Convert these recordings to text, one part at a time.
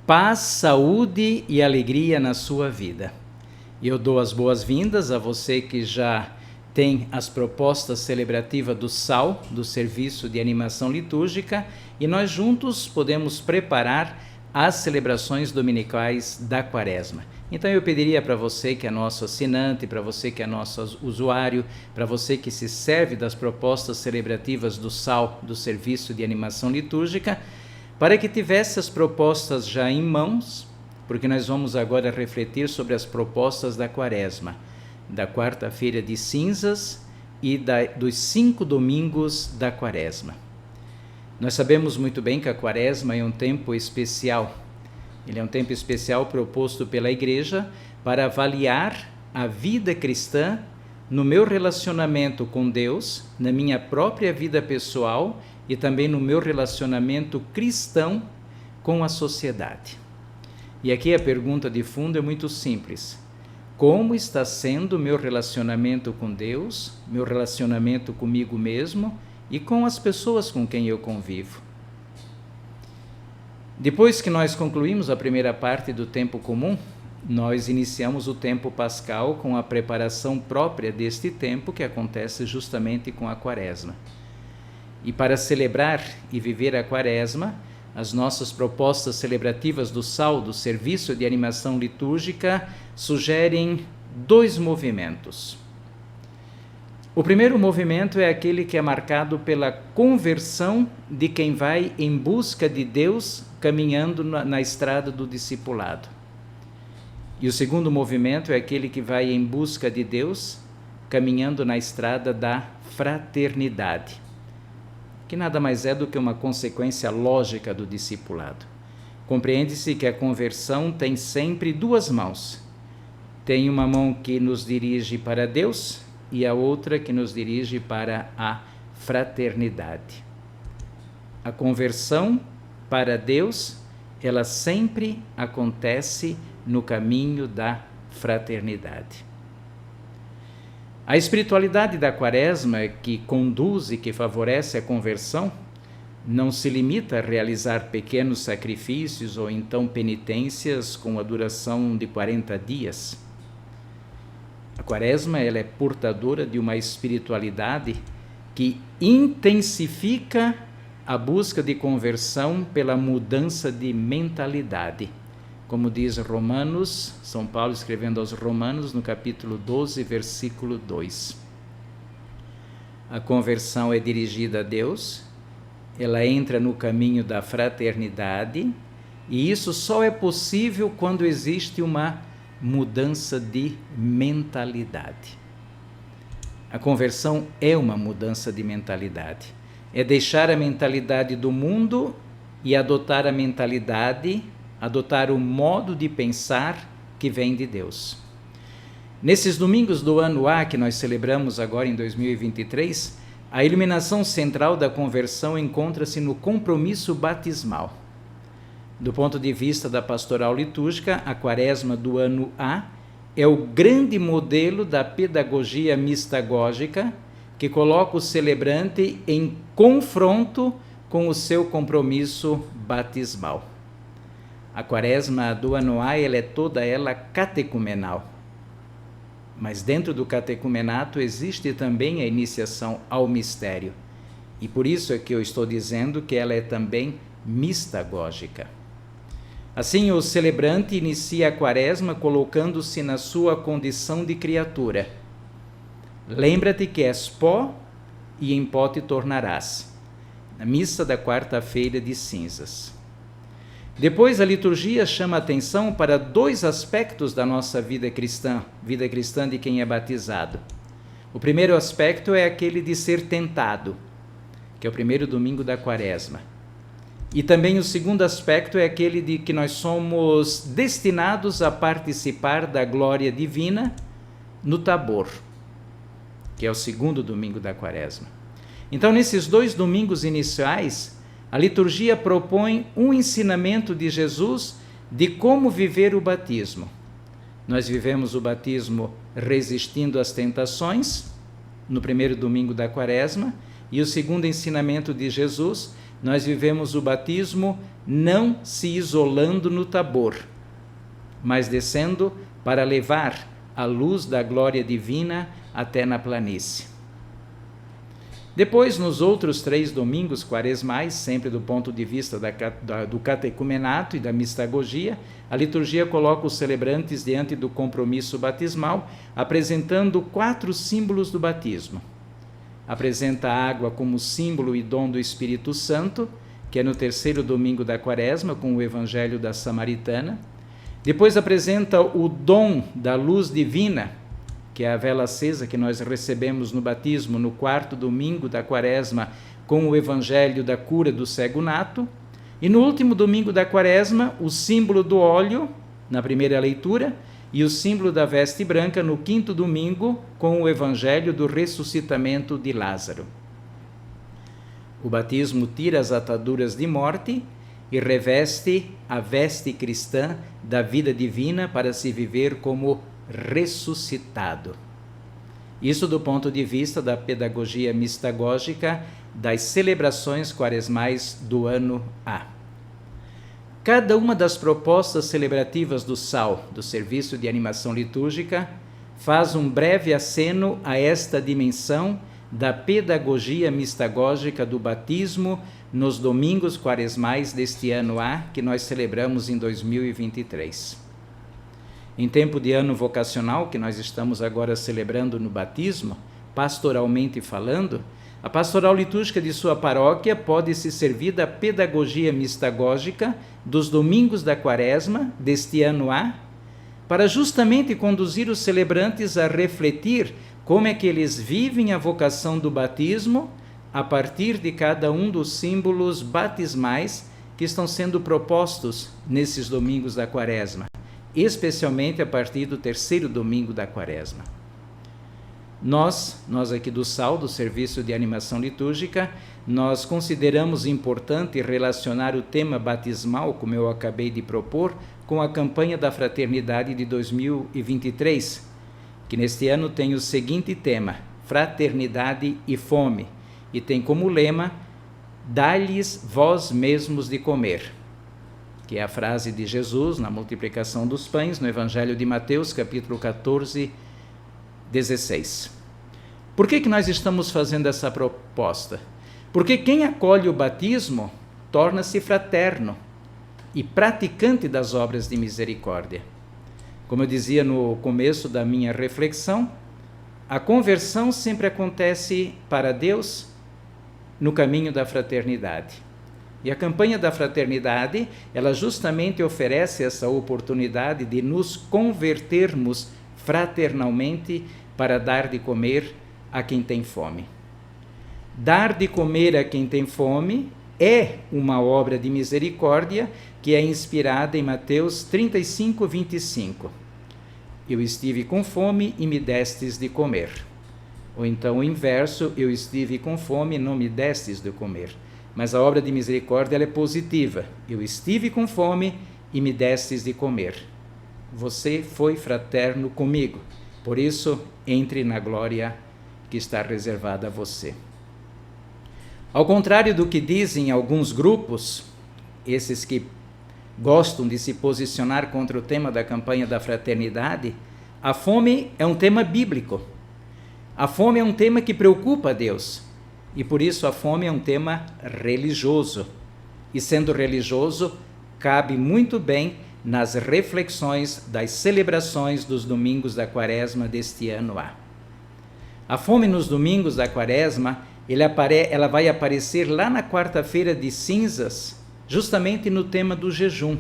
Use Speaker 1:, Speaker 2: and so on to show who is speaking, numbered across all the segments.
Speaker 1: paz, saúde e alegria na sua vida. Eu dou as boas-vindas a você que já tem as propostas celebrativas do SAL, do Serviço de Animação Litúrgica, e nós juntos podemos preparar as celebrações dominicais da Quaresma. Então eu pediria para você que é nosso assinante, para você que é nosso usuário, para você que se serve das propostas celebrativas do SAL, do Serviço de Animação Litúrgica, para que tivesse as propostas já em mãos, porque nós vamos agora refletir sobre as propostas da Quaresma, da quarta-feira de cinzas e dos 5 domingos da Quaresma. Nós sabemos muito bem que a Quaresma é um tempo especial. Ele é um tempo especial proposto pela Igreja para avaliar a vida cristã no meu relacionamento com Deus, na minha própria vida pessoal e também no meu relacionamento cristão com a sociedade. E aqui a pergunta de fundo é muito simples. Como está sendo o meu relacionamento com Deus, meu relacionamento comigo mesmo e com as pessoas com quem eu convivo? Depois que nós concluímos a primeira parte do tempo comum, nós iniciamos o tempo pascal com a preparação própria deste tempo que acontece justamente com a Quaresma. E para celebrar e viver a Quaresma, as nossas propostas celebrativas do SAL, do Serviço de Animação Litúrgica, sugerem 2 movimentos. O primeiro movimento é aquele que é marcado pela conversão de quem vai em busca de Deus, caminhando na estrada do discipulado. E o segundo movimento é aquele que vai em busca de Deus, caminhando na estrada da fraternidade, que nada mais é do que uma consequência lógica do discipulado. Compreende-se que a conversão tem sempre 2 mãos. Tem uma mão que nos dirige para Deus e a outra que nos dirige para a fraternidade. A conversão para Deus, ela sempre acontece no caminho da fraternidade. A espiritualidade da Quaresma, que conduz e que favorece a conversão, não se limita a realizar pequenos sacrifícios ou então penitências com a duração de 40 dias. A Quaresma, ela é portadora de uma espiritualidade que intensifica a busca de conversão pela mudança de mentalidade. Como diz Romanos, São Paulo escrevendo aos Romanos, no capítulo 12, versículo 2. A conversão é dirigida a Deus, ela entra no caminho da fraternidade, e isso só é possível quando existe uma mudança de mentalidade. A conversão é uma mudança de mentalidade. É deixar a mentalidade do mundo e adotar a mentalidade, adotar o modo de pensar que vem de Deus. Nesses domingos do ano A, que nós celebramos agora em 2023, a iluminação central da conversão encontra-se no compromisso batismal. Do ponto de vista da pastoral litúrgica, a Quaresma do ano A é o grande modelo da pedagogia mistagógica que coloca o celebrante em confronto com o seu compromisso batismal. A Quaresma do ano A, ela é toda ela catecumenal. Mas dentro do catecumenato existe também a iniciação ao mistério. E por isso é que eu estou dizendo que ela é também mistagógica. Assim, o celebrante inicia a Quaresma colocando-se na sua condição de criatura. Lembra-te que és pó e em pó te tornarás. Na missa da quarta-feira de cinzas. Depois, a liturgia chama atenção para 2 aspectos da nossa vida cristã de quem é batizado. O primeiro aspecto é aquele de ser tentado, que é o primeiro domingo da Quaresma. E também o segundo aspecto é aquele de que nós somos destinados a participar da glória divina no Tabor, que é o segundo domingo da Quaresma. Então, nesses 2 domingos iniciais, a liturgia propõe um ensinamento de Jesus de como viver o batismo. Nós vivemos o batismo resistindo às tentações, no primeiro domingo da Quaresma, e o segundo ensinamento de Jesus, nós vivemos o batismo não se isolando no Tabor, mas descendo para levar a luz da glória divina até na planície. Depois, nos outros 3 domingos quaresmais, sempre do ponto de vista do catecumenato e da mistagogia, a liturgia coloca os celebrantes diante do compromisso batismal, apresentando 4 símbolos do batismo. Apresenta a água como símbolo e dom do Espírito Santo, que é no 3º domingo da Quaresma, com o Evangelho da Samaritana. Depois apresenta o dom da luz divina, que é a vela acesa que nós recebemos no batismo no 4º domingo da Quaresma, com o Evangelho da cura do cego nato. E no último domingo da Quaresma, o símbolo do óleo, na primeira leitura, e o símbolo da veste branca no 5º domingo, com o Evangelho do ressuscitamento de Lázaro. O batismo tira as ataduras de morte e reveste a veste cristã da vida divina para se viver como ressuscitado. Isso do ponto de vista da pedagogia mistagógica das celebrações quaresmais do ano A. Cada uma das propostas celebrativas do SAL, do Serviço de Animação Litúrgica, faz um breve aceno a esta dimensão da pedagogia mistagógica do batismo nos domingos quaresmais deste ano A, que nós celebramos em 2023. Em tempo de ano vocacional, que nós estamos agora celebrando no batismo, pastoralmente falando, a pastoral litúrgica de sua paróquia pode se servir da pedagogia mistagógica dos domingos da Quaresma deste ano A, para justamente conduzir os celebrantes a refletir como é que eles vivem a vocação do batismo a partir de cada um dos símbolos batismais que estão sendo propostos nesses domingos da Quaresma, especialmente a partir do 3º domingo da Quaresma. Nós aqui do SAL, do Serviço de Animação Litúrgica, nós consideramos importante relacionar o tema batismal, como eu acabei de propor, com a campanha da Fraternidade de 2023, que neste ano tem o seguinte tema: Fraternidade e Fome, e tem como lema: Dai-lhes vós mesmos de comer, que é a frase de Jesus na multiplicação dos pães, no Evangelho de Mateus, capítulo 14, 16. Por que nós estamos fazendo essa proposta? Porque quem acolhe o batismo torna-se fraterno e praticante das obras de misericórdia. Como eu dizia no começo da minha reflexão, a conversão sempre acontece para Deus no caminho da fraternidade. E a campanha da fraternidade, ela justamente oferece essa oportunidade de nos convertermos fraternalmente para dar de comer a quem tem fome. Dar de comer a quem tem fome é uma obra de misericórdia que é inspirada em Mateus 35, 25. Eu estive com fome e me destes de comer. Ou então o inverso: eu estive com fome e não me destes de comer. Mas a obra de misericórdia ela é positiva. Eu estive com fome e me destes de comer. Você foi fraterno comigo. Por isso, entre na glória que está reservada a você. Ao contrário do que dizem alguns grupos, esses que gostam de se posicionar contra o tema da campanha da fraternidade, a fome é um tema bíblico. A fome é um tema que preocupa a Deus. E por isso a fome é um tema religioso. E sendo religioso, cabe muito bem nas reflexões das celebrações dos domingos da Quaresma deste ano A. A fome nos domingos da Quaresma, ela vai aparecer lá na quarta-feira de cinzas, justamente no tema do jejum.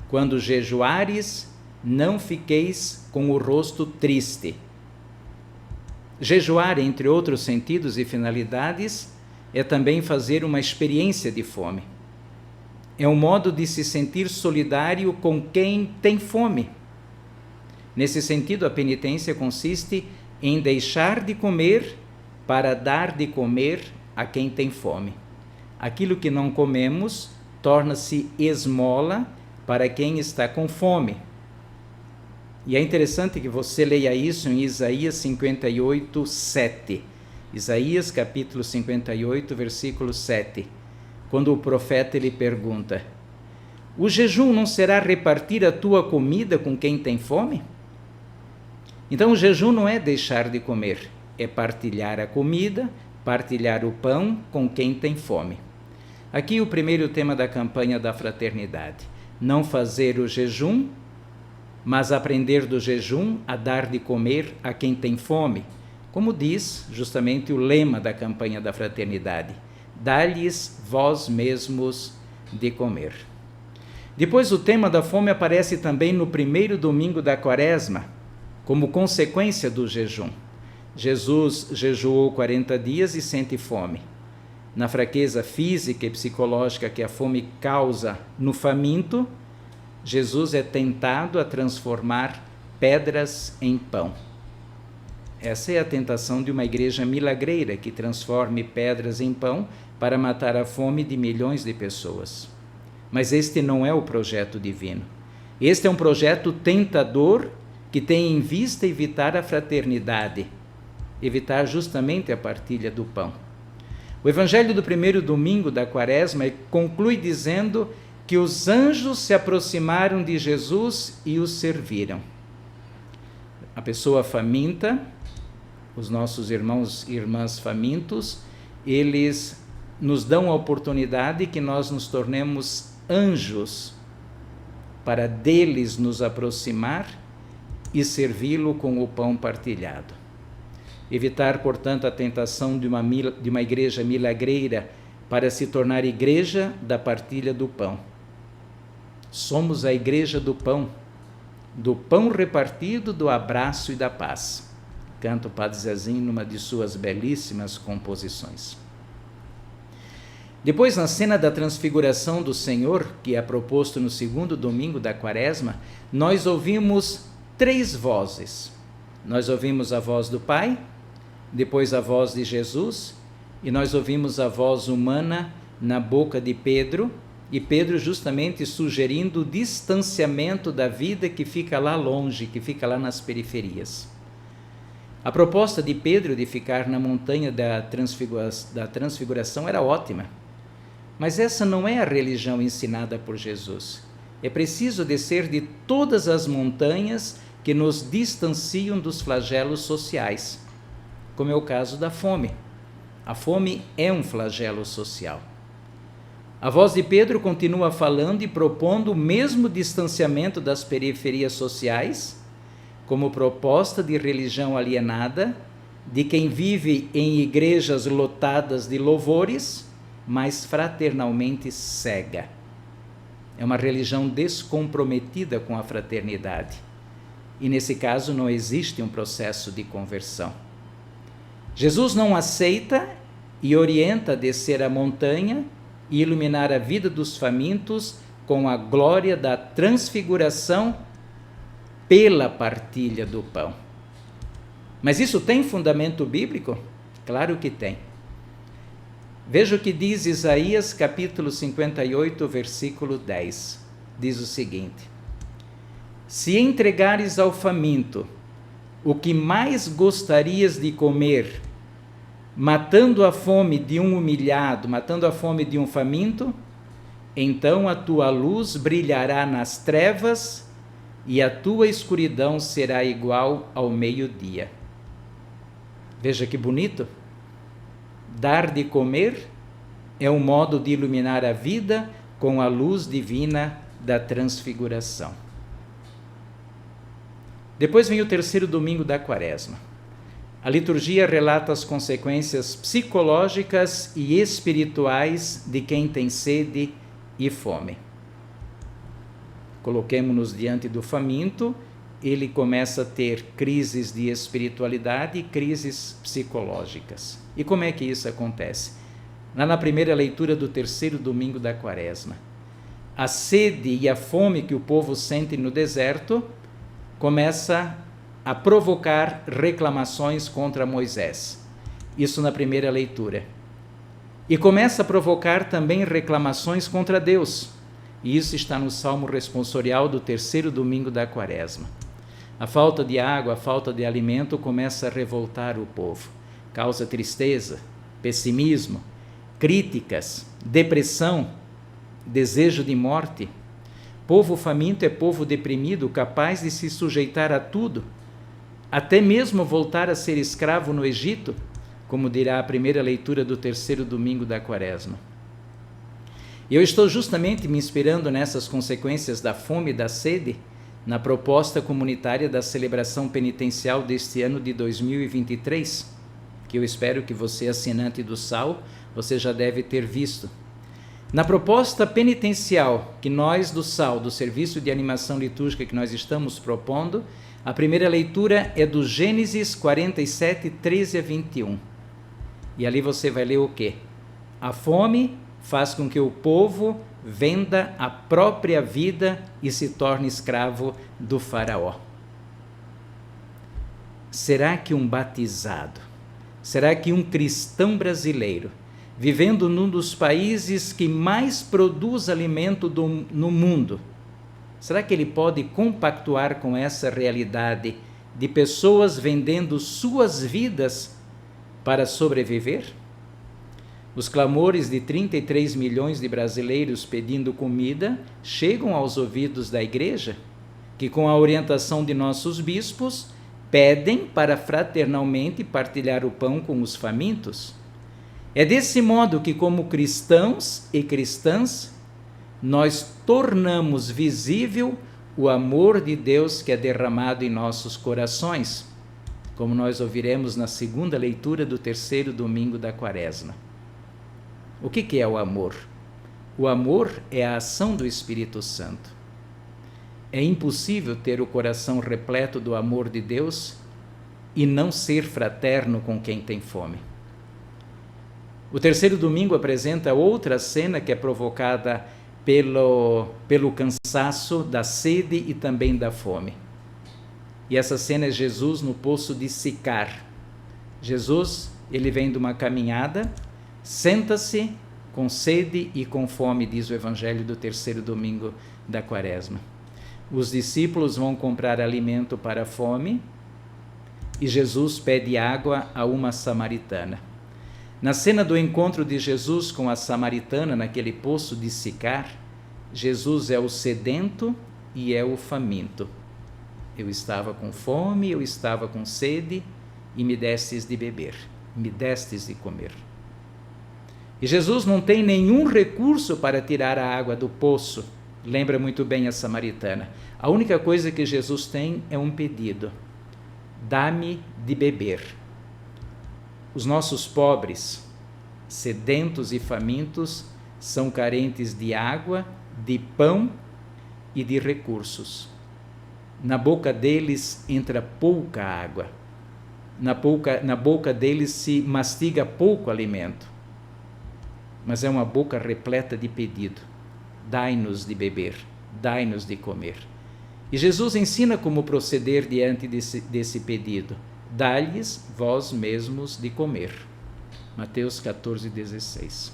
Speaker 1: Quando jejuares, não fiqueis com o rosto triste. Jejuar, entre outros sentidos e finalidades, é também fazer uma experiência de fome. É um modo de se sentir solidário com quem tem fome. Nesse sentido, a penitência consiste em deixar de comer para dar de comer a quem tem fome. Aquilo que não comemos torna-se esmola para quem está com fome. E é interessante que você leia isso em Isaías 58, 7. Isaías capítulo 58, versículo 7. Quando o profeta lhe pergunta: o jejum não será repartir a tua comida com quem tem fome? Então o jejum não é deixar de comer, é partilhar a comida, partilhar o pão com quem tem fome. Aqui o primeiro tema da campanha da fraternidade: não fazer o jejum, mas aprender do jejum a dar de comer a quem tem fome, como diz justamente o lema da campanha da fraternidade: dá-lhes vós mesmos de comer. Depois o tema da fome aparece também no primeiro domingo da Quaresma, como consequência do jejum. Jesus jejuou 40 dias e sente fome. Na fraqueza física e psicológica que a fome causa no faminto, Jesus é tentado a transformar pedras em pão. Essa é a tentação de uma igreja milagreira que transforme pedras em pão para matar a fome de milhões de pessoas. Mas este não é o projeto divino. Este é um projeto tentador que tem em vista evitar a fraternidade, evitar justamente a partilha do pão. O evangelho do primeiro domingo da Quaresma conclui dizendo que os anjos se aproximaram de Jesus e os serviram. A pessoa faminta, os nossos irmãos e irmãs famintos, eles nos dão a oportunidade que nós nos tornemos anjos para deles nos aproximar e servi-lo com o pão partilhado. Evitar, portanto, a tentação de uma igreja milagreira para se tornar igreja da partilha do pão. Somos a igreja do pão repartido, do abraço e da paz. Canta o Padre Zezinho numa de suas belíssimas composições. Depois, na cena da transfiguração do Senhor, que é proposto no segundo domingo da Quaresma, nós ouvimos 3 vozes. Nós ouvimos a voz do Pai, depois a voz de Jesus, e nós ouvimos a voz humana na boca de Pedro, e Pedro justamente sugerindo o distanciamento da vida que fica lá longe, que fica lá nas periferias. A proposta de Pedro de ficar na montanha da transfiguração era ótima, mas essa não é a religião ensinada por Jesus. É preciso descer de todas as montanhas que nos distanciam dos flagelos sociais, como é o caso da fome. A fome é um flagelo social. A voz de Pedro continua falando e propondo o mesmo distanciamento das periferias sociais, como proposta de religião alienada, de quem vive em igrejas lotadas de louvores, mas fraternalmente cega. É uma religião descomprometida com a fraternidade. E nesse caso não existe um processo de conversão. Jesus não aceita e orienta a descer a montanha e iluminar a vida dos famintos com a glória da transfiguração pela partilha do pão. Mas isso tem fundamento bíblico? Claro que tem. Veja o que diz Isaías capítulo 58, versículo 10. Diz o seguinte: se entregares ao faminto o que mais gostarias de comer, matando a fome de um humilhado, matando a fome de um faminto, então a tua luz brilhará nas trevas e a tua escuridão será igual ao meio-dia. Veja que bonito. Dar de comer é um modo de iluminar a vida com a luz divina da transfiguração. Depois vem o terceiro domingo da Quaresma. A liturgia relata as consequências psicológicas e espirituais de quem tem sede e fome. Coloquemo-nos diante do faminto, ele começa a ter crises de espiritualidade e crises psicológicas. E como é que isso acontece? Lá na primeira leitura do terceiro domingo da Quaresma, a sede e a fome que o povo sente no deserto começa a provocar reclamações contra Moisés. Isso na primeira leitura. E começa a provocar também reclamações contra Deus. E isso está no Salmo responsorial do terceiro domingo da Quaresma. A falta de água, a falta de alimento começa a revoltar o povo. Causa tristeza, pessimismo, críticas, depressão, desejo de morte. Povo faminto é povo deprimido, capaz de se sujeitar a tudo, até mesmo voltar a ser escravo no Egito, como dirá a primeira leitura do terceiro domingo da Quaresma. E eu estou justamente me inspirando nessas consequências da fome e da sede na proposta comunitária da celebração penitencial deste ano de 2023, que eu espero que você, assinante do SAL, você já deve ter visto. Na proposta penitencial que nós do SAL, do Serviço de Animação Litúrgica que nós estamos propondo, a primeira leitura é do Gênesis 47, 13 a 21. E ali você vai ler o quê? A fome faz com que o povo venda a própria vida e se torne escravo do faraó. Será que um batizado, será que um cristão brasileiro, vivendo num dos países que mais produz alimento no mundo, será que ele pode compactuar com essa realidade de pessoas vendendo suas vidas para sobreviver? Os clamores de 33 milhões de brasileiros pedindo comida chegam aos ouvidos da Igreja, que, com a orientação de nossos bispos, pedem para fraternalmente partilhar o pão com os famintos. É desse modo que, como cristãos e cristãs, nós tornamos visível o amor de Deus que é derramado em nossos corações, como nós ouviremos na segunda leitura do terceiro domingo da Quaresma. O que é o amor? O amor é a ação do Espírito Santo. É impossível ter o coração repleto do amor de Deus e não ser fraterno com quem tem fome. O terceiro domingo apresenta outra cena que é provocada pelo cansaço, da sede e também da fome. E essa cena é Jesus no poço de Sicar. Jesus, ele vem de uma caminhada, senta-se com sede e com fome, diz o Evangelho do terceiro domingo da Quaresma. Os discípulos vão comprar alimento para a fome e Jesus pede água a uma samaritana. Na cena do encontro de Jesus com a samaritana naquele poço de Sicar, Jesus é o sedento e é o faminto. Eu estava com fome, eu estava com sede e me destes de beber, me destes de comer. E Jesus não tem nenhum recurso para tirar a água do poço, lembra muito bem a samaritana. A única coisa que Jesus tem é um pedido: dá-me de beber. Os nossos pobres, sedentos e famintos, são carentes de água, de pão e de recursos. Na boca deles entra pouca água, na boca deles se mastiga pouco alimento, mas é uma boca repleta de pedido: dai-nos de beber, dai-nos de comer. E Jesus ensina como proceder diante desse pedido: dai-lhes vós mesmos de comer. Mateus 14:16.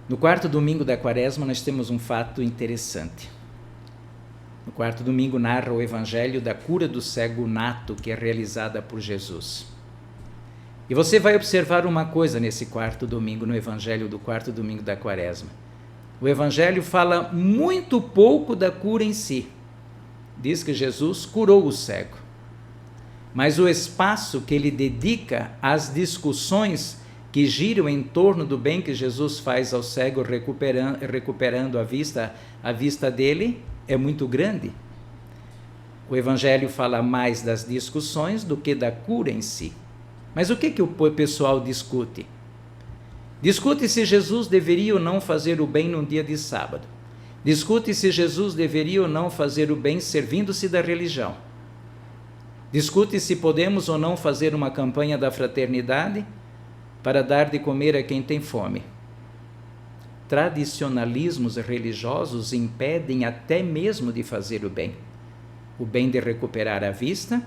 Speaker 1: No quarto domingo da Quaresma nós temos um fato interessante. No quarto domingo narra o Evangelho da cura do cego nato que é realizada por Jesus. E você vai observar uma coisa nesse quarto domingo, no Evangelho do quarto domingo da Quaresma. O Evangelho fala muito pouco da cura em si. Diz que Jesus curou o cego. Mas o espaço que ele dedica às discussões que giram em torno do bem que Jesus faz ao cego, recuperando a vista dele, é muito grande. O Evangelho fala mais das discussões do que da cura em si. Mas o que o pessoal discute? Discute se Jesus deveria ou não fazer o bem num dia de sábado. Discute se Jesus deveria ou não fazer o bem servindo-se da religião. Discute se podemos ou não fazer uma campanha da fraternidade para dar de comer a quem tem fome. Tradicionalismos religiosos impedem até mesmo de fazer o bem de recuperar a vista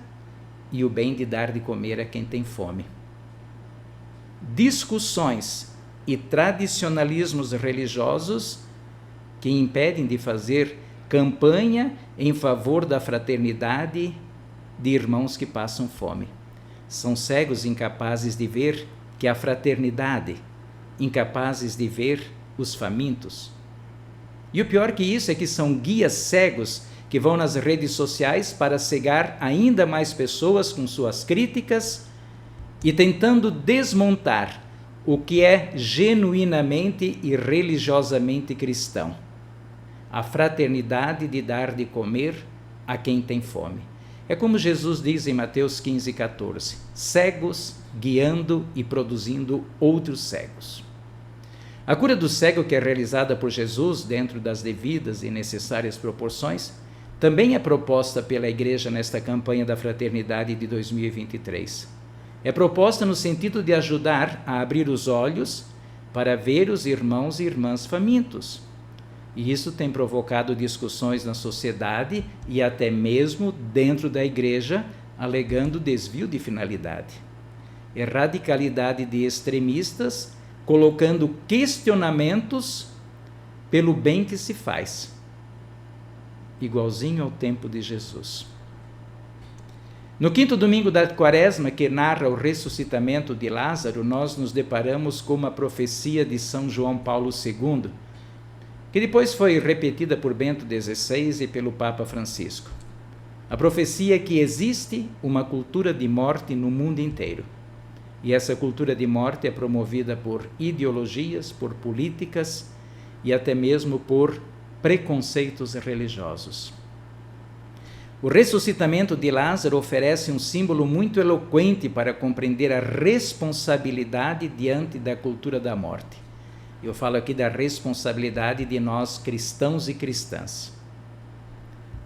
Speaker 1: e o bem de dar de comer a quem tem fome. Discussões e tradicionalismos religiosos que impedem de fazer campanha em favor da fraternidade de irmãos que passam fome. São cegos incapazes de ver que a fraternidade, incapazes de ver os famintos. E o pior que isso é que são guias cegos que vão nas redes sociais para cegar ainda mais pessoas com suas críticas e tentando desmontar o que é genuinamente e religiosamente cristão. A fraternidade de dar de comer a quem tem fome. É como Jesus diz em Mateus 15,14, cegos guiando e produzindo outros cegos. A cura do cego, que é realizada por Jesus dentro das devidas e necessárias proporções, também é proposta pela Igreja nesta campanha da fraternidade de 2023. É proposta no sentido de ajudar a abrir os olhos para ver os irmãos e irmãs famintos. E isso tem provocado discussões na sociedade e até mesmo dentro da Igreja, alegando desvio de finalidade. É radicalidade de extremistas colocando questionamentos pelo bem que se faz, igualzinho ao tempo de Jesus. No quinto domingo da Quaresma, que narra o ressuscitamento de Lázaro, nós nos deparamos com uma profecia de São João Paulo II, que depois foi repetida por Bento XVI e pelo Papa Francisco. A profecia é que existe uma cultura de morte no mundo inteiro. E essa cultura de morte é promovida por ideologias, por políticas e até mesmo por preconceitos religiosos. O ressuscitamento de Lázaro oferece um símbolo muito eloquente para compreender a responsabilidade diante da cultura da morte. Eu falo aqui da responsabilidade de nós cristãos e cristãs.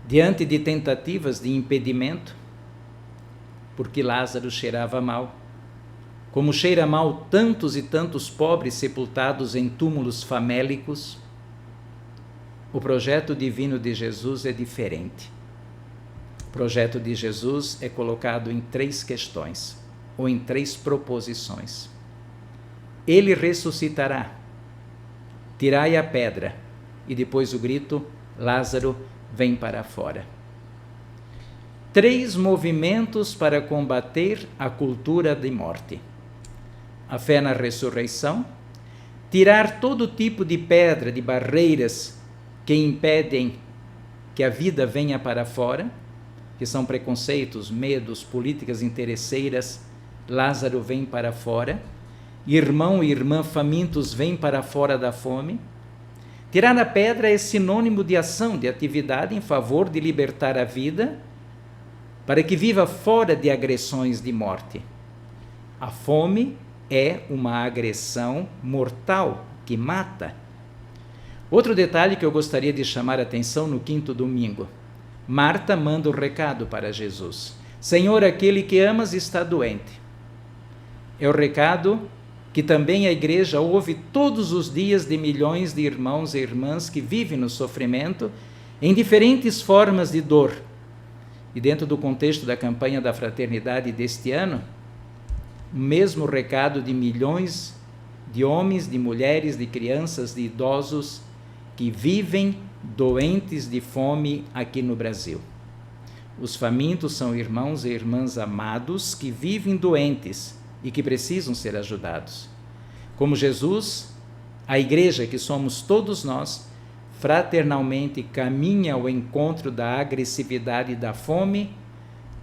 Speaker 1: Diante de tentativas de impedimento, porque Lázaro cheirava mal, como cheira mal tantos e tantos pobres sepultados em túmulos famélicos, o projeto divino de Jesus é diferente. O projeto de Jesus é colocado em 3 questões, ou em 3 proposições. Ele ressuscitará, tirai a pedra, e depois o grito, Lázaro, vem para fora. 3 movimentos para combater a cultura de morte. A fé na ressurreição, tirar todo tipo de pedra, de barreiras que impedem que a vida venha para fora, que são preconceitos, medos, políticas interesseiras. Lázaro vem para fora, irmão e irmã famintos vêm para fora da fome. Tirar a pedra é sinônimo de ação, de atividade em favor de libertar a vida, para que viva fora de agressões de morte. A fome é uma agressão mortal que mata. Outro detalhe que eu gostaria de chamar a atenção no quinto domingo. Marta manda o recado para Jesus. Senhor, aquele que amas está doente. É o recado que também a igreja ouve todos os dias de milhões de irmãos e irmãs que vivem no sofrimento em diferentes formas de dor. E dentro do contexto da campanha da fraternidade deste ano, o mesmo recado de milhões de homens, de mulheres, de crianças, de idosos que vivem doentes de fome aqui no Brasil. Os famintos são irmãos e irmãs amados que vivem doentes e que precisam ser ajudados. Como Jesus, a igreja, que somos todos nós, fraternalmente caminha ao encontro da agressividade e da fome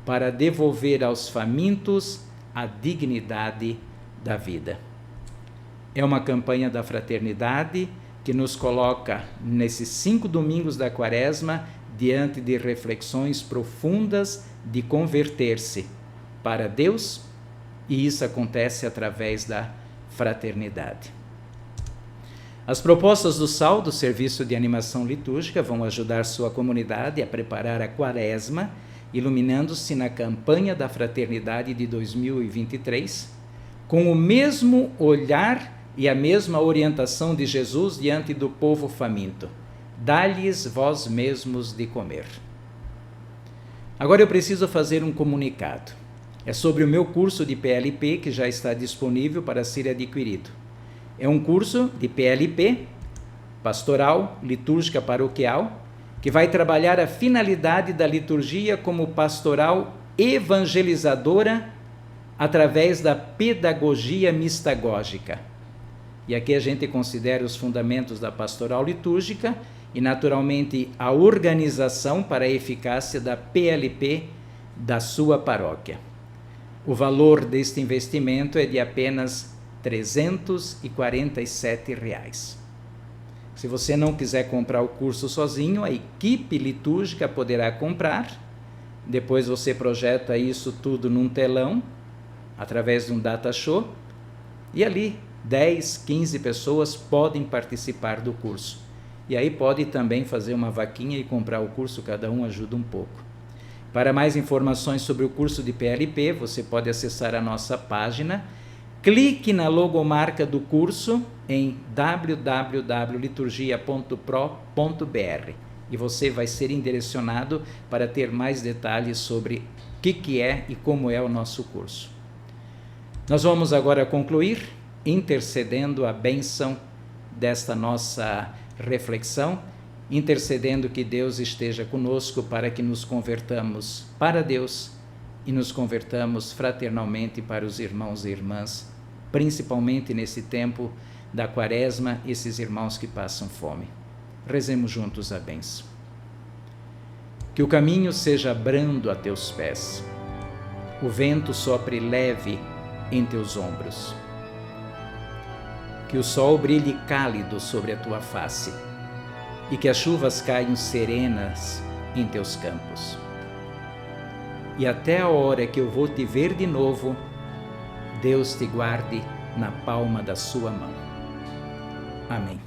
Speaker 1: para devolver aos famintos a dignidade da vida. É uma campanha da fraternidade que nos coloca nesses 5 domingos da Quaresma diante de reflexões profundas de converter-se para Deus, e isso acontece através da fraternidade. As propostas do SAL, do Serviço de Animação Litúrgica, vão ajudar sua comunidade a preparar a Quaresma, iluminando-se na campanha da fraternidade de 2023, com o mesmo olhar e a mesma orientação de Jesus diante do povo faminto. Dá-lhes vós mesmos de comer. Agora eu preciso fazer um comunicado. É sobre o meu curso de PLP que já está disponível para ser adquirido. É um curso de PLP, pastoral, litúrgica paroquial, que vai trabalhar a finalidade da liturgia como pastoral evangelizadora através da pedagogia mistagógica. E aqui a gente considera os fundamentos da pastoral litúrgica e, naturalmente, a organização para a eficácia da PLP da sua paróquia. O valor deste investimento é de apenas R$ 347. Se você não quiser comprar o curso sozinho, a equipe litúrgica poderá comprar. Depois você projeta isso tudo num telão, através de um data show, e ali 10, 15 pessoas podem participar do curso. E aí pode também fazer uma vaquinha e comprar o curso, cada um ajuda um pouco. Para mais informações sobre o curso de PLP, você pode acessar a nossa página. Clique na logomarca do curso em www.liturgia.pro.br e você vai ser direcionado para ter mais detalhes sobre o que é e como é o nosso curso. Nós vamos agora concluir intercedendo a bênção desta nossa reflexão, intercedendo que Deus esteja conosco para que nos convertamos para Deus e nos convertamos fraternalmente para os irmãos e irmãs, principalmente nesse tempo da Quaresma, esses irmãos que passam fome. Rezemos juntos a bênção. Que o caminho seja brando a teus pés, o vento sopre leve em teus ombros, que o sol brilhe cálido sobre a tua face e que as chuvas caiam serenas em teus campos. E até a hora que eu vou te ver de novo, Deus te guarde na palma da sua mão. Amém.